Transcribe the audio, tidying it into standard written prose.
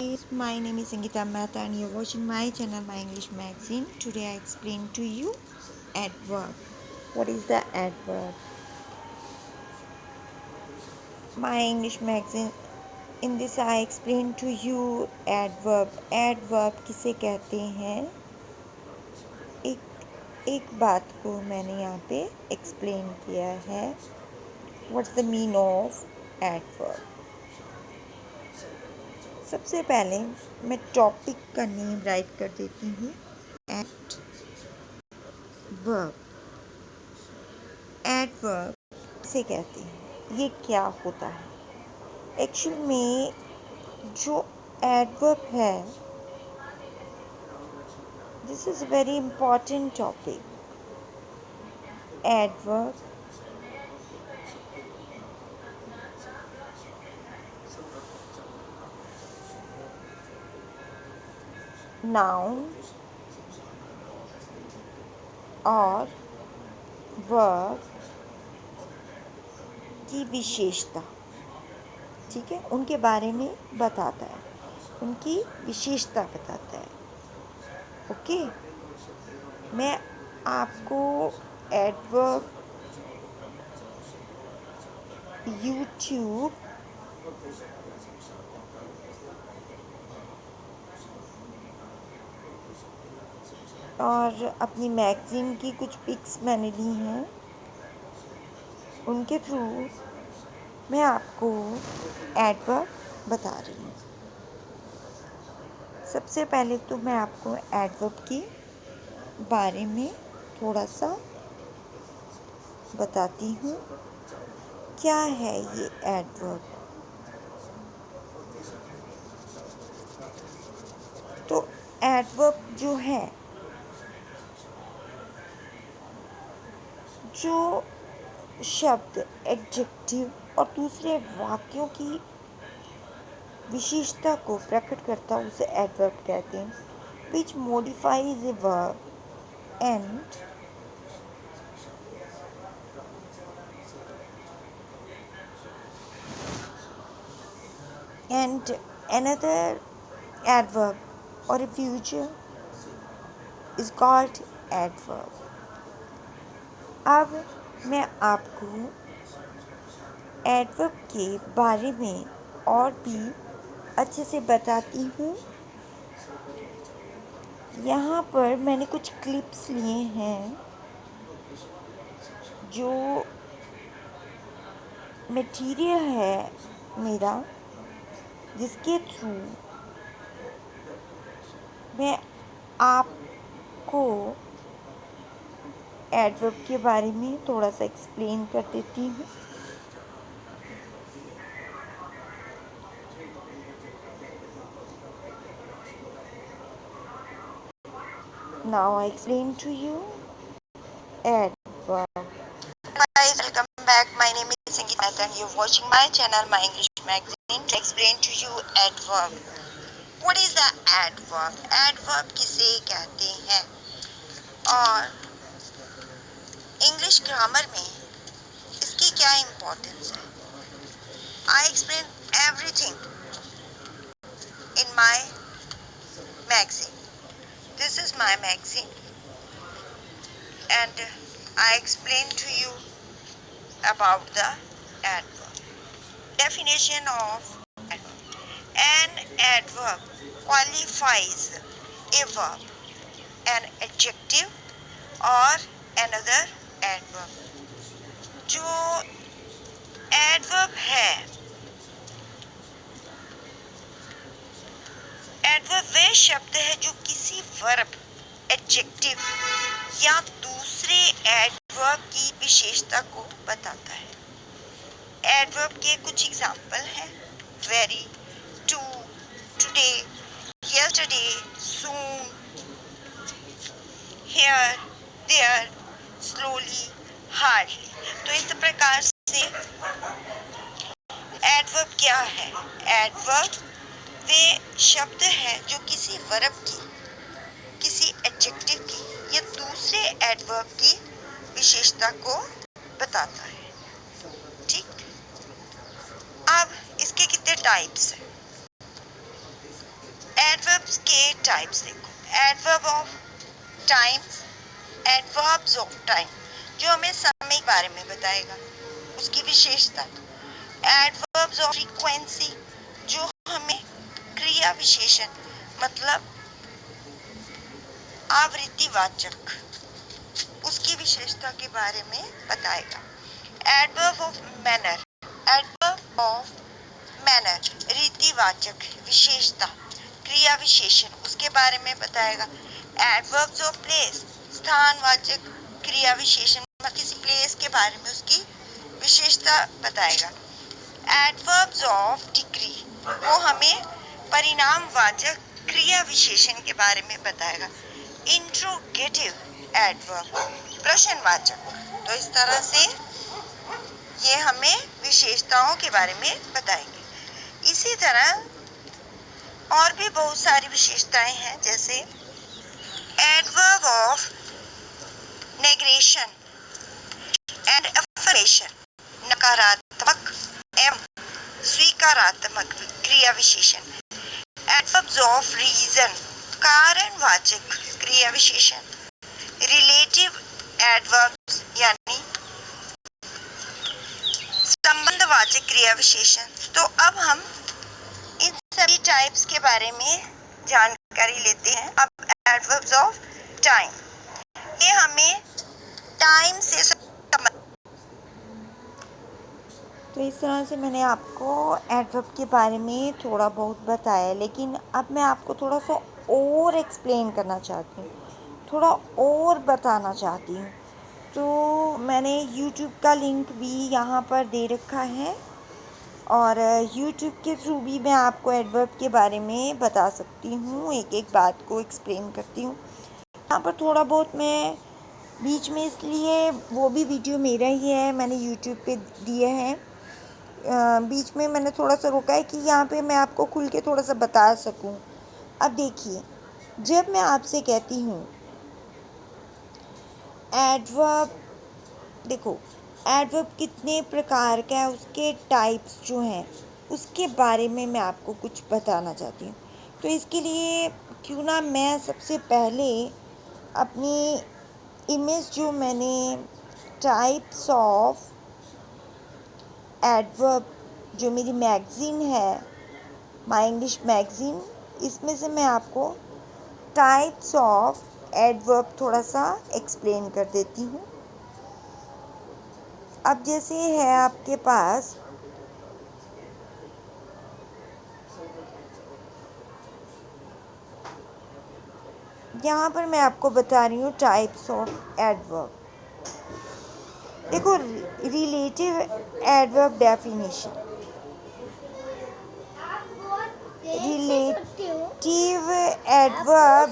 My name is Sangeeta Mehta and you're watching my channel, My English Magazine. Today I explain to you adverb. What is the adverb? My English Magazine. In this I explain to you adverb. Adverb किसे कहते हैं? एक बात को मैंने यहाँ पे explain किया है. What's the meaning of adverb? सबसे पहले मैं टॉपिक का नेम राइट कर देती हूँ. एडवर्ब. एडवर्ब किसे कहते हैं, ये क्या होता है? एक्चुअल में जो एडवर्ब है, this is very important topic. Adverb noun और वर्ब की विशेषता, ठीक है, उनके बारे में बताता है, उनकी विशेषता बताता है. ओके, मैं आपको एडवर्ब यूट्यूब और अपनी मैगज़ीन की कुछ पिक्स मैंने ली हैं, उनके थ्रू मैं आपको एडवर्ब बता रही हूँ. सबसे पहले तो मैं आपको एडवर्ब के बारे में थोड़ा सा बताती हूँ. क्या है ये एडवर्ब? तो एडवर्ब जो है, जो शब्द एडजेक्टिव और दूसरे वाक्यों की विशेषता को प्रकट करता है, उसे एडवर्ब कहते हैं. Which modifies a verb and another adverb or a future is called adverb. अब मैं आपको एडवर्ब के बारे में और भी अच्छे से बताती हूँ. यहाँ पर मैंने कुछ क्लिप्स लिए हैं, जो मटेरियल है मेरा, जिसके थ्रू मैं आपको एडवर्ब के बारे में थोड़ा सा एक्सप्लेन कर देती हूँ. Now I explain to you adverb. Guys, welcome back. My name is Sangeeta Mehta and you're watching my channel, My English Magazine. To explain to you adverb. What is the adverb? Adverb किसे कहते हैं और English grammar में इसकी क्या importance है? I explain everything in my magazine. This is my magazine and I explain to you about the adverb. Definition of adverb. An adverb qualifies a verb, an adjective or another adverb. जो adverb है, adverb वे शब्द है जो किसी verb, adjective या दूसरे adverb की विशेषता को बताता है. एडवर्ब के कुछ एग्जाम्पल हैं: very, too, today, yesterday, soon, here, there, slowly, hardly. तो इस प्रकार से एडवर्ब क्या है? एडवर्ब वे शब्द है जो किसी वर्ब की, किसी एडजेक्टिव की या दूसरे एडवर्ब की विशेषता को बताता है. ठीक, अब इसके कितने टाइप्स हैं? एडवर्ब्स के टाइप्स देखो, adverb of time, adverbs of time जो हमें समय के बारे में बताएगा, उसकी विशेषता। एडवर्ब्स ऑफ फ्रीक्वेंसी जो हमें क्रिया विशेषण मतलब आवृत्तिवाचक उसकी विशेषता के बारे में बताएगा। Adverb of manner, adverb of manner रीतिवाचक विशेषता क्रिया विशेषण उसके बारे में बताएगा। एडवर्ब्स ऑफ प्लेस स्थानवाचक क्रिया विशेषण किसी प्लेस के बारे में उसकी विशेषता बताएगा। एडवर्ब्स ऑफ डिग्री वो हमें परिणामवाचक क्रिया विशेषण के बारे में बताएगा। इंट्रोगेटिव एडवर्ब प्रश्नवाचक। तो इस तरह से ये हमें विशेषताओं के बारे में बताएंगे। इसी तरह और भी बहुत सारी विशेषताएं हैं, जैसे adverb of negation and affirmation नकारात्मक एवं स्वीकारात्मक क्रिया विशेषण। एडवर्ब्स ऑफ रीजन कारणवाचक क्रिया विशेषण। रिलेटिव एडवर्ब्स यानी संबंधवाचक क्रिया विशेषण। तो अब हम इन सभी टाइप्स के बारे में जानकारी लेते हैं। अब एडवर्ब्स ऑफ टाइम, ये हमें टाइम से तो इस तरह से मैंने आपको एडवर्ब के बारे में थोड़ा बहुत बताया, लेकिन अब मैं आपको थोड़ा सा और एक्सप्लेन करना चाहती हूँ, थोड़ा और बताना चाहती हूँ। तो मैंने YouTube का लिंक भी यहाँ पर दे रखा है और YouTube के थ्रू भी मैं आपको एडवर्ब के बारे में बता सकती हूँ, एक एक बात को एक्सप्लेन करती हूँ। यहाँ पर थोड़ा बहुत मैं बीच में, इसलिए वो भी वीडियो मेरा ही है, मैंने YouTube पे दिए हैं, बीच में मैंने थोड़ा सा रोका है कि यहाँ पे मैं आपको खुल के थोड़ा सा बता सकूँ। अब देखिए, जब मैं आपसे कहती हूँ एडवर्ब, देखो एडवर्ब कितने प्रकार का है, उसके टाइप्स जो हैं उसके बारे में मैं आपको कुछ बताना चाहती हूँ। तो इसके लिए क्यों ना मैं सबसे पहले अपनी इमेज जो मैंने टाइप्स ऑफ एडवर्ब जो मेरी मैगज़ीन है, माय इंग्लिश मैगज़ीन, इसमें से मैं आपको टाइप्स ऑफ एडवर्ब थोड़ा सा एक्सप्लेन कर देती हूँ। अब जैसे है आपके पास यहाँ पर मैं आपको बता रही हूँ टाइप्स ऑफ एडवर्ब। देखो, relative adverb definition, relative adverb